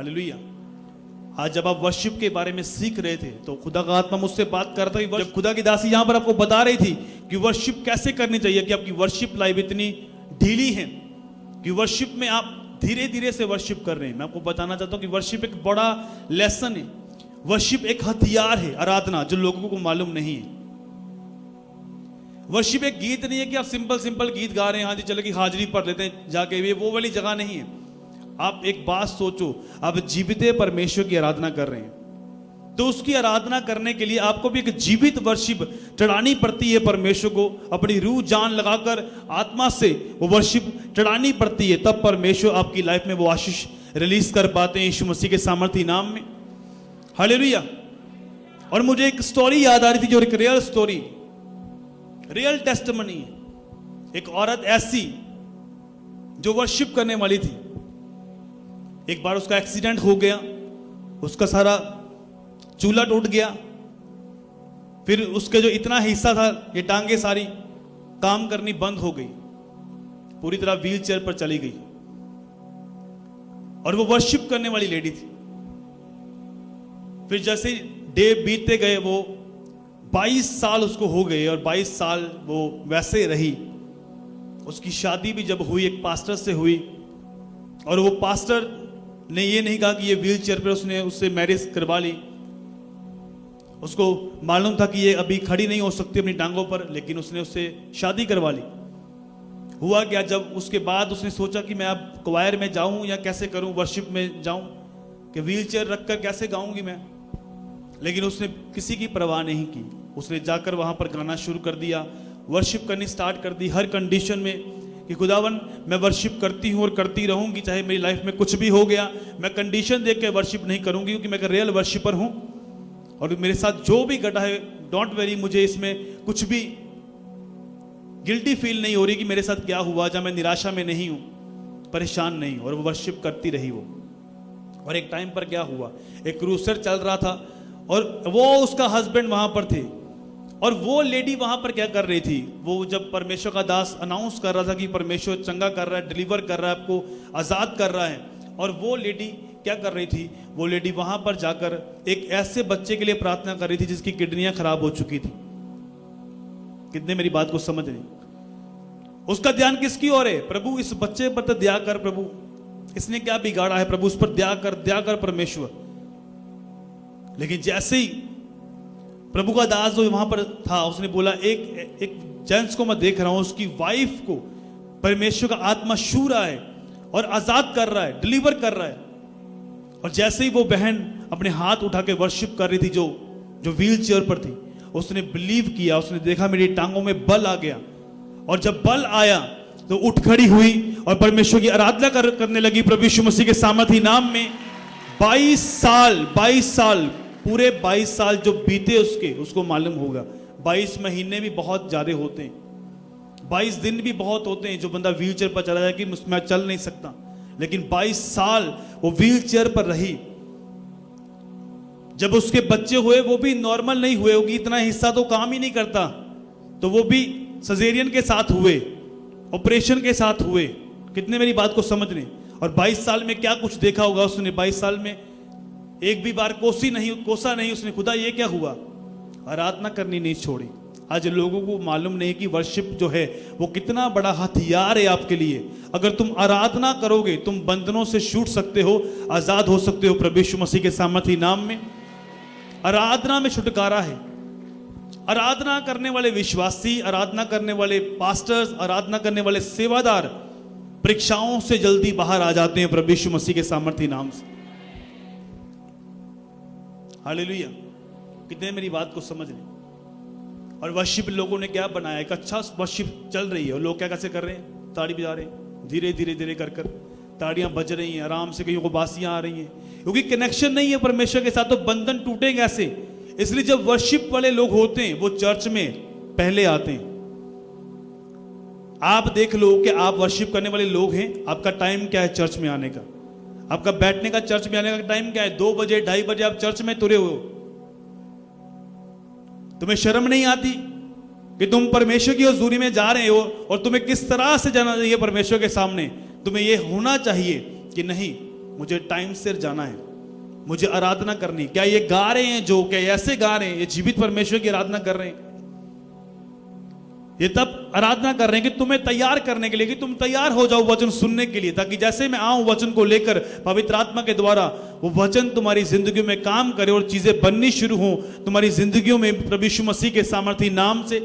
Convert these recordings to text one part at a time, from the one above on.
Hallelujah. आज जब आप वर्शिप के बारे में सीख रहे थे तो खुदा का आत्मा मुझसे बात कर रहा था। जब खुदा की दासी यहां पर आपको बता रही थी कि वर्शिप कैसे करनी चाहिए, कि आपकी वर्शिप लाइफ इतनी ढीली है कि वर्शिप में आप धीरे धीरे से वर्शिप कर रहे हैं। मैं आपको बताना चाहता हूं कि वर्शिप एक बड़ा लेसन है। वर्शिप एक हथियार है, आराधना, जो लोगों को मालूम नहीं है। वर्शिप एक गीत नहीं है कि आप सिंपल सिंपल गीत गा रहे हैं, हाँ जी चलो कि हाजिरी पढ़ लेते हैं जाके, ये वो वाली जगह नहीं है। आप एक बात सोचो, आप जीवित परमेश्वर की आराधना कर रहे हैं तो उसकी आराधना करने के लिए आपको भी एक जीवित वर्शिप चढ़ानी पड़ती है परमेश्वर को। अपनी रूह जान लगाकर आत्मा से वो वर्शिप चढ़ानी पड़ती है, तब परमेश्वर आपकी लाइफ में वो आशीष रिलीज कर पाते हैं यीशु मसीह के सामर्थी नाम में। हालेलुया। और मुझे एक स्टोरी याद आ रही थी, जो एक रियल स्टोरी, रियल टेस्टिमनी है। एक औरत ऐसी जो वर्शिप करने वाली थी, एक बार उसका एक्सीडेंट हो गया, उसका सारा चूल्हा टूट गया, फिर उसके जो इतना हिस्सा था, ये टांगे सारी काम करनी बंद हो गई, पूरी तरह व्हील चेयर पर चली गई। और वो वर्शिप करने वाली लेडी थी। फिर जैसे डे बीतते गए, वो 22 साल उसको हो गए और 22 साल वो वैसे रही। उसकी शादी भी जब हुई एक पास्टर से हुई, और वो पास्टर ने ये नहीं कहा कि ये व्हील चेयर पर, उसने उससे मैरिज करवा ली। उसको मालूम था कि ये अभी खड़ी नहीं हो सकती अपनी टांगों पर, लेकिन उसने उससे शादी करवा ली। हुआ क्या, जब उसके बाद उसने सोचा कि मैं अब क्वायर में जाऊं या कैसे करूं, वर्शिप में जाऊं, कि व्हील चेयर रखकर कैसे गाऊंगी मैं। लेकिन उसने किसी की परवाह नहीं की, उसने जाकर वहां पर गाना शुरू कर दिया, वर्शिप करनी स्टार्ट कर दी, हर कंडीशन में कि खुदावन मैं वर्शिप करती हूं और करती रहूंगी, चाहे मेरी लाइफ में कुछ भी हो गया, मैं कंडीशन देख के वर्शिप नहीं करूंगी, क्योंकि मैं एक रियल वर्शिपर हूं। और मेरे साथ जो भी घटा है, डोंट वेरी, मुझे इसमें कुछ भी गिल्टी फील नहीं हो रही कि मेरे साथ क्या हुआ, जब मैं निराशा में नहीं हूं, परेशान नहीं। और वो वर्शिप करती रही वो। और एक टाइम पर क्या हुआ, एक क्रूसर चल रहा था और वो उसका हस्बैंड वहां पर थे, और वो लेडी वहां पर क्या कर रही थी, वो जब परमेश्वर का दास अनाउंस कर रहा था कि परमेश्वर चंगा कर रहा है, डिलीवर कर रहा है, आपको आजाद कर रहा है, और वो लेडी क्या कर रही थी, वो लेडी वहां पर जाकर एक ऐसे बच्चे के लिए प्रार्थना कर रही थी जिसकी किडनियां खराब हो चुकी थी। कितने मेरी बात को समझ रहे? उसका ध्यान किसकी ओर है? प्रभु इस बच्चे पर तो दया कर, प्रभु इसने क्या बिगाड़ा है, प्रभु उस पर दया कर परमेश्वर। लेकिन जैसे ही प्रभु का दास जो वहां पर था, उसने बोला एक जेंट्स को मैं देख रहा हूं, उसकी वाइफ को परमेश्वर का आत्मा छू रहा है और आजाद कर रहा है, डिलीवर कर रहा है। और जैसे ही वो बहन अपने हाथ उठा के वर्शिप कर रही थी, जो व्हील चेयर पर थी, उसने बिलीव किया, उसने देखा मेरी टांगों में बल आ गया। और जब बल आया तो उठ खड़ी हुई और परमेश्वर की आराधना करने लगी प्रभु यीशु मसीह के सामर्थी नाम में। 22 साल पूरे 22 साल जो बीते उसको मालूम होगा। 22 महीने भी बहुत ज्यादा होते हैं, 22 दिन भी बहुत होते हैं, जो बंदा व्हील चेयर पर चला जाए कि मैं चल नहीं सकता। लेकिन 22 साल वो व्हील चेयर पर रही। जब उसके बच्चे हुए, वो भी नॉर्मल नहीं हुए, होगी इतना हिस्सा तो काम ही नहीं करता, तो वो भी सजेरियन के साथ हुए, ऑपरेशन के साथ हुए। कितने मेरी बात को समझ रहे? और 22 साल में क्या कुछ देखा होगा उसने। 22 साल में एक भी बार कोसा नहीं उसने, खुदा ये क्या हुआ, आराधना करनी नहीं छोड़ी। आज लोगों को मालूम नहीं कि वर्शिप जो है वो कितना बड़ा हथियार है आपके लिए। अगर तुम आराधना करोगे, तुम बंधनों से छूट सकते हो, आजाद हो सकते हो प्रभु यीशु मसीह के सामर्थी नाम में। आराधना में छुटकारा है। आराधना करने वाले विश्वासी, आराधना करने वाले पास्टर्स, आराधना करने वाले सेवादार परीक्षाओं से जल्दी बाहर आ जाते हैं प्रभु यीशु मसीह के सामर्थी नाम से। हालेलुया। कितने मेरी बात को समझ रहे? और वर्शिप लोगों ने क्या बनाया, एक अच्छा वर्शिप चल रही है और लोग क्या कैसे कर रहे हैं, ताड़ी बजा रहे हैं, धीरे धीरे कर ताड़ियां बज रही हैं, आराम से, कहीं को बासियां आ रही हैं, क्योंकि कनेक्शन नहीं है परमेश्वर के साथ, तो बंधन टूटेंगे कैसे? इसलिए जब वर्शिप वाले लोग होते हैं वो चर्च में पहले आते हैं। आप देख लो कि आप वर्शिप करने वाले लोग हैं, आपका टाइम क्या है चर्च में आने का, आपका बैठने का, चर्च में आने का टाइम क्या है? 2 बजे 2:30 बजे आप चर्च में तुरे हो। तुम्हें शर्म नहीं आती कि तुम परमेश्वर की हुजूरी में जा रहे हो और तुम्हें किस तरह से जाना चाहिए परमेश्वर के सामने? तुम्हें यह होना चाहिए कि नहीं, मुझे टाइम से जाना है, मुझे आराधना करनी। क्या ये गा रहे हैं जो, क्या ऐसे गा रहे हैं? ये जीवित परमेश्वर की आराधना कर रहे हैं। ये तब आराधना कर रहे हैं कि तुम्हें तैयार करने के लिए, कि तुम तैयार हो जाओ वचन सुनने के लिए, ताकि जैसे मैं आऊं वचन को लेकर पवित्र आत्मा के द्वारा, वो वचन तुम्हारी जिंदगी में काम करे और चीजें बननी शुरू हो तुम्हारी जिंदगियों में प्रभु यीशु मसीह के सामर्थी नाम से।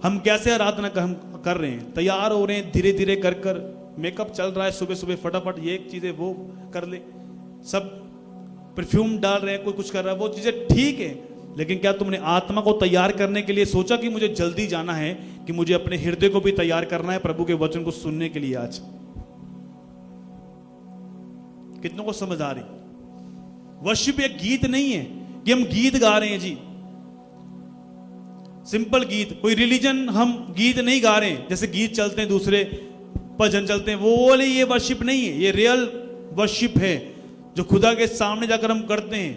हम कैसे आराधना कर रहे हैं? तैयार हो रहे हैं धीरे धीरे कर कर, मेकअप चल रहा है, सुबह सुबह फटाफट ये एक चीजें वो कर ले, सब परफ्यूम डाल रहे हैं, कोई कुछ कर रहा है, वो चीजें ठीक है, लेकिन क्या तुमने आत्मा को तैयार करने के लिए सोचा कि मुझे जल्दी जाना है, कि मुझे अपने हृदय को भी तैयार करना है प्रभु के वचन को सुनने के लिए? आज कितनों को समझ आ रही? वर्शिप एक गीत नहीं है कि हम गीत गा रहे हैं जी, सिंपल गीत, कोई रिलीजन हम गीत नहीं गा रहे हैं, जैसे गीत चलते हैं दूसरे भजन चलते हैं, वो वाले ये वर्शिप नहीं है। ये रियल वर्शिप है जो खुदा के सामने जाकर हम करते हैं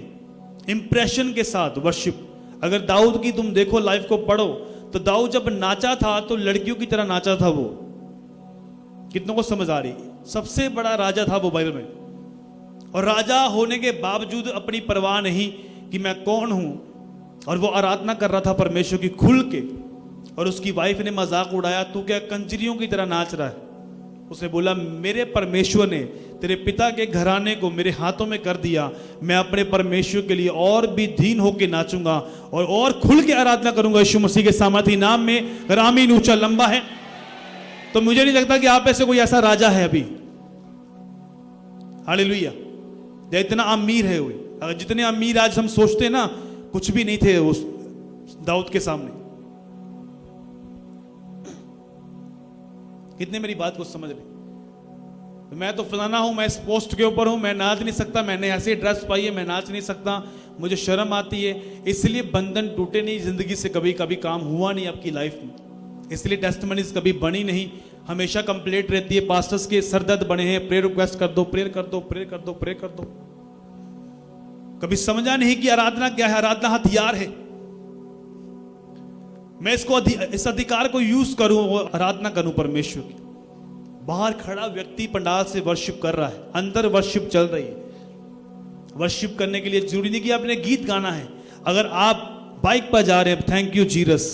इंप्रेशन के साथ वर्शिप। अगर दाऊद की तुम देखो लाइफ को पढ़ो, तो दाऊद जब नाचा था तो लड़कियों की तरह नाचा था वो। कितनों को समझ आ रही? सबसे बड़ा राजा था वो बाइबल में, और राजा होने के बावजूद अपनी परवाह नहीं कि मैं कौन हूं, और वो आराधना कर रहा था परमेश्वर की खुल के। और उसकी वाइफ ने मजाक उड़ाया, तू क्या कंजरियों की तरह नाच रहा है? उसने बोला, मेरे परमेश्वर ने तेरे पिता के घराने को मेरे हाथों में कर दिया, मैं अपने परमेश्वर के लिए और भी दीन होकर नाचूंगा और खुल के आराधना करूंगा यीशु मसीह के सामर्थी नाम में। अगर आमीन ऊंचा लंबा है तो मुझे नहीं लगता कि आप ऐसे कोई ऐसा राजा है अभी, हालेलुया, या इतना अमीर है वो। अगर जितने अमीर आज हम सोचते हैं ना, कुछ भी नहीं थे उस दाऊद के सामने। कितने मेरी बात को समझ रहे? मैं तो फलाना हूं, मैं इस पोस्ट के ऊपर हूं, मैं नाच नहीं सकता, मैंने ऐसी ड्रेस पाई है, मैं नाच नहीं सकता, मुझे शर्म आती है, इसलिए बंधन टूटे नहीं जिंदगी से, कभी कभी काम हुआ नहीं आपकी लाइफ में, इसलिए टेस्टिमनीज कभी बनी नहीं, हमेशा कंप्लेंट रहती है, पास्टर्स के सरदर्द बने हैं, प्रेयर रिक्वेस्ट कर दो, प्रेयर कर दो, प्रेयर कर दो, प्रेयर कर दो। कभी समझा नहीं कि आराधना क्या है? आराधना हथियार है। मैं इस अधिकार को यूज करूं, आराधना करूं परमेश्वर की। बाहर खड़ा व्यक्ति पंडाल से वर्शिप कर रहा है, अंदर वर्शिप चल रही है। वर्शिप करने के लिए जरूरी नहीं कि आपने गीत गाना है। अगर आप बाइक पर जा रहे हैं, थैंक यू जीसस,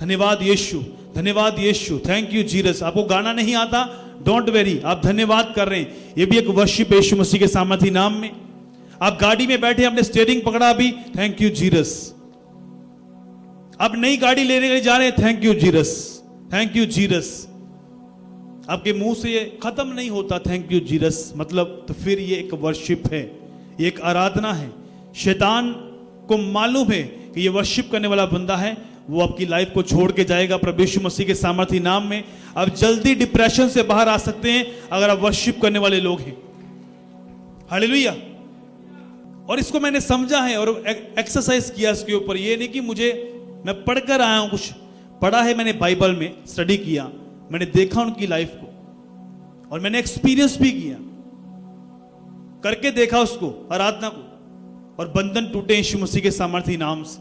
धन्यवाद यीशु, धन्यवाद यीशु, थैंक यू जीसस, आपको गाना नहीं आता, डोंट वेरी, आप धन्यवाद कर रहे हैं, ये भी एक वर्शिप है यीशु मसीह के सामर्थी नाम में। आप गाड़ी में बैठे, आपने स्टीयरिंग पकड़ा अभी, थैंक यू जीसस। आप नई गाड़ी लेने के लिए जा रहे हैं, thank you Jesus, thank you Jesus. आपके मुंह से ये खत्म नहीं होता थैंक यू जीसस, मतलब तो फिर ये एक वर्शिप है, ये एक आराधना है। शैतान को मालूम है कि ये वर्शिप करने वाला बंदा है, वो आपकी लाइफ को छोड़ के जाएगा प्रभु यीशु मसीह के सामर्थी नाम में। आप जल्दी डिप्रेशन से बाहर आ सकते हैं अगर आप वर्शिप करने वाले लोग हैं। हालेलुया। और इसको मैंने समझा है और एक्सरसाइज किया इसके ऊपर। ये नहीं कि मैं पढ़कर आया हूं, कुछ पढ़ा है मैंने, बाइबल में स्टडी किया, मैंने देखा उनकी लाइफ को और मैंने एक्सपीरियंस भी किया, करके देखा उसको, आराधना को, और बंधन टूटे यीशु मसीह के सामर्थी नाम से।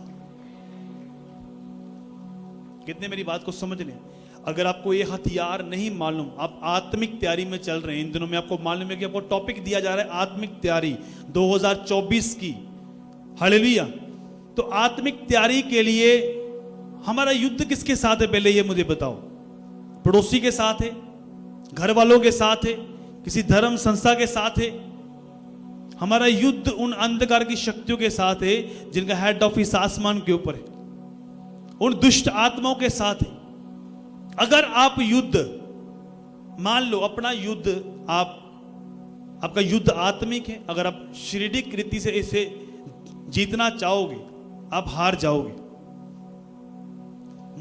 कितने मेरी बात को समझ रहे हैं? अगर आपको ये हथियार नहीं मालूम, आप आत्मिक तैयारी में चल रहे हैं, इन दिनों में आपको मालूम है कि आपको टॉपिक दिया जा रहा है आत्मिक तैयारी 2024 की। हालेलुया। तो आत्मिक तैयारी के लिए हमारा युद्ध किसके साथ है? पहले ये मुझे बताओ। पड़ोसी के साथ है, घर वालों के साथ है, किसी धर्म संस्था के साथ है? हमारा युद्ध उन अंधकार की शक्तियों के साथ है जिनका हेड ऑफिस आसमान के ऊपर है, उन दुष्ट आत्माओं के साथ है। अगर आप युद्ध, मान लो अपना युद्ध, आपका युद्ध आत्मिक है, अगर आप शारीरिक रीति से इसे जीतना चाहोगे, आप हार जाओगे।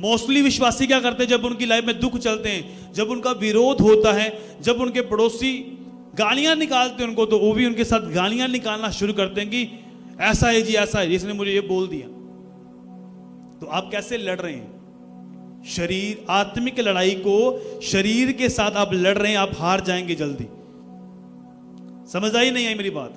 मोस्टली विश्वासी क्या करते हैं? जब उनकी लाइफ में दुख चलते हैं, जब उनका विरोध होता है, जब उनके पड़ोसी गालियां निकालते हैं उनको, तो वो भी उनके साथ गालियां निकालना शुरू करते हैं कि ऐसा है जी, ऐसा है, इसने मुझे ये बोल दिया। तो आप कैसे लड़ रहे हैं? शरीर, आत्मिक लड़ाई को शरीर के साथ आप लड़ रहे हैं, आप हार जाएंगे जल्दी। समझ आई नहीं आई मेरी बात?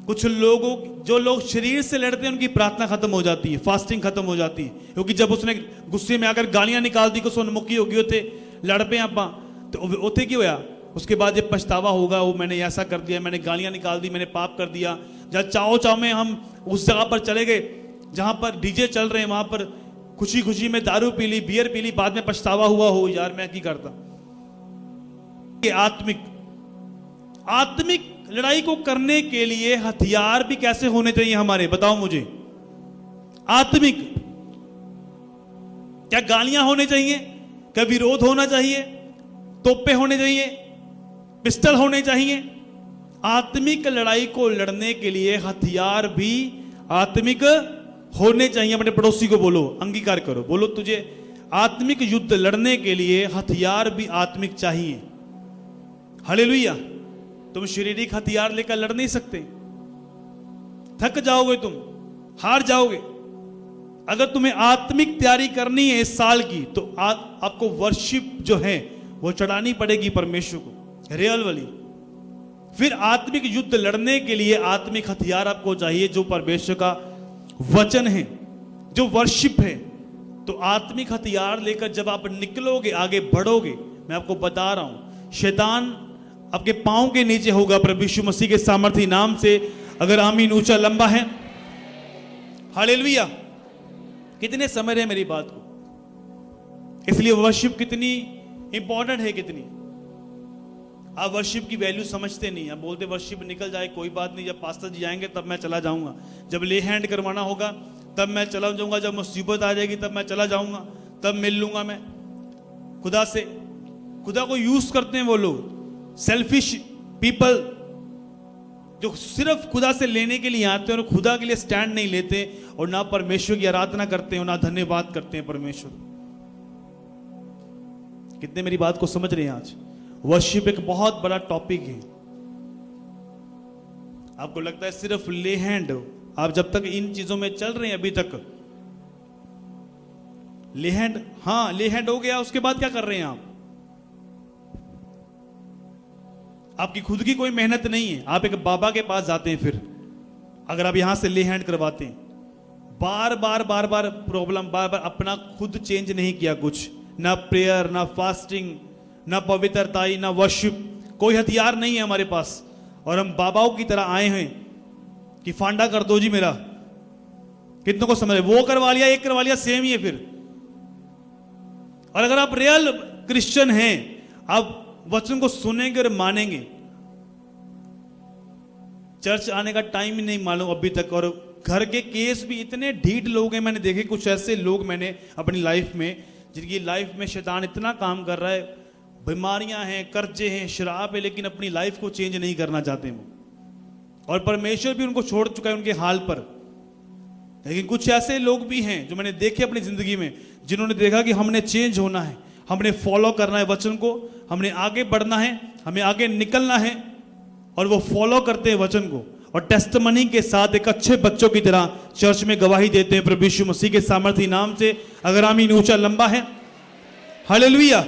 कुछ लोगों, जो लोग शरीर से लड़ते हैं, उनकी प्रार्थना खत्म हो जाती है, फास्टिंग खत्म हो जाती है, क्योंकि जब उसने गुस्से में आकर गालियां निकाल दी, कुछ उन्मुखी हो गए थे, लड़ पे आप, तो उथे की होया, उसके बाद ये पछतावा होगा, वो मैंने ऐसा कर दिया, मैंने गालियां निकाल दी, मैंने पाप कर दिया। जब चाओ चाओ में हम उस जगह पर चले गए जहां पर डीजे चल रहे हैं, वहां पर खुशी खुशी में दारू पी ली, बियर पी ली, बाद में पछतावा हुआ हो यार मैं की करता। ये आत्मिक लड़ाई को करने के लिए हथियार भी कैसे होने चाहिए हमारे, बताओ मुझे। आत्मिक क्या गालियां होने चाहिए, क्या विरोध होना चाहिए, तोपे होने चाहिए, पिस्टल होने चाहिए? आत्मिक लड़ाई को लड़ने के लिए हथियार भी आत्मिक होने चाहिए। अपने पड़ोसी को बोलो, अंगीकार करो, बोलो तुझे आत्मिक युद्ध लड़ने के लिए हथियार भी आत्मिक चाहिए। हालेलुया। तुम शारीरिक हथियार लेकर लड़ नहीं सकते, थक जाओगे, तुम हार जाओगे। अगर तुम्हें आत्मिक तैयारी करनी है इस साल की, तो आपको वर्शिप जो है वो चढ़ानी पड़ेगी परमेश्वर को, रियल वाली। फिर आत्मिक युद्ध लड़ने के लिए आत्मिक हथियार आपको चाहिए, जो परमेश्वर का वचन है, जो वर्शिप है। तो आत्मिक हथियार लेकर जब आप निकलोगे, आगे बढ़ोगे, मैं आपको बता रहा हूं, शैतान आपके पांव के नीचे होगा प्रभु यीशु मसीह के सामर्थी नाम से। अगर आमीन ऊंचा लंबा है, हालेलुया। कितने समझ रहे हैं मेरी बात को? इसलिए वर्शिप कितनी इंपॉर्टेंट है, कितनी। आप वर्शिप की वैल्यू समझते नहीं। आप बोलते वर्शिप निकल जाए कोई बात नहीं, जब पास्टर जी आएंगे तब मैं चला जाऊंगा, जब ले हैंड करवाना होगा तब मैं चला जाऊंगा, जब मुसीबत आ जाएगी तब मैं चला जाऊंगा, तब मिल लूंगा मैं खुदा से। खुदा को यूज करते हैं वो लोग, सेल्फिश पीपल, जो सिर्फ खुदा से लेने के लिए आते हैं और खुदा के लिए स्टैंड नहीं लेते, और ना परमेश्वर की आराधना करते हैं और ना धन्यवाद करते हैं परमेश्वर। कितने मेरी बात को समझ रहे हैं? आज वर्शिप एक बहुत बड़ा टॉपिक है। आपको लगता है सिर्फ ले हैंड, आप जब तक इन चीजों में चल रहे हैं अभी तक ले हैंड, हाँ ले हैंड हो गया, उसके बाद क्या कर रहे हैं आप? आपकी खुद की कोई मेहनत नहीं है, आप एक बाबा के पास जाते हैं। फिर अगर आप यहां से ले हैंड करवाते हैं, बार बार बार बार प्रॉब्लम, बार बार अपना खुद चेंज नहीं किया कुछ, ना प्रेयर, ना फास्टिंग, ना पवित्रताई, ना वर्शिप, कोई हथियार नहीं है हमारे पास, और हम बाबाओं की तरह आए हैं कि फांडा कर दो जी मेरा। कितनों को समझ, वो करवा लिया, एक करवा लिया, सेम ही है फिर। और अगर आप रियल क्रिश्चियन हैं, आप वचन को सुनेंगे और मानेंगे, चर्च आने का टाइम ही नहीं मालूम अभी तक। और घर के केस भी इतने ढीठ लोग हैं, मैंने देखे कुछ ऐसे लोग मैंने अपनी लाइफ में, जिनकी लाइफ में शैतान इतना काम कर रहा है, बीमारियां हैं, कर्जे हैं, शराब है, लेकिन अपनी लाइफ को चेंज नहीं करना चाहते वो, और परमेश्वर भी उनको छोड़ चुका है उनके हाल पर। लेकिन कुछ ऐसे लोग भी हैं जो मैंने देखे अपनी जिंदगी में, जिन्होंने देखा कि हमने चेंज होना है, हमने फॉलो करना है वचन को, हमने आगे बढ़ना है, हमें आगे निकलना है, और वो फॉलो करते हैं वचन को, और टेस्टमनी के साथ एक अच्छे बच्चों की तरह चर्च में गवाही देते हैं प्रभु यीशु मसीह के सामर्थी नाम से। अगर आमीन ऊंचा लंबा है, हालेलुया।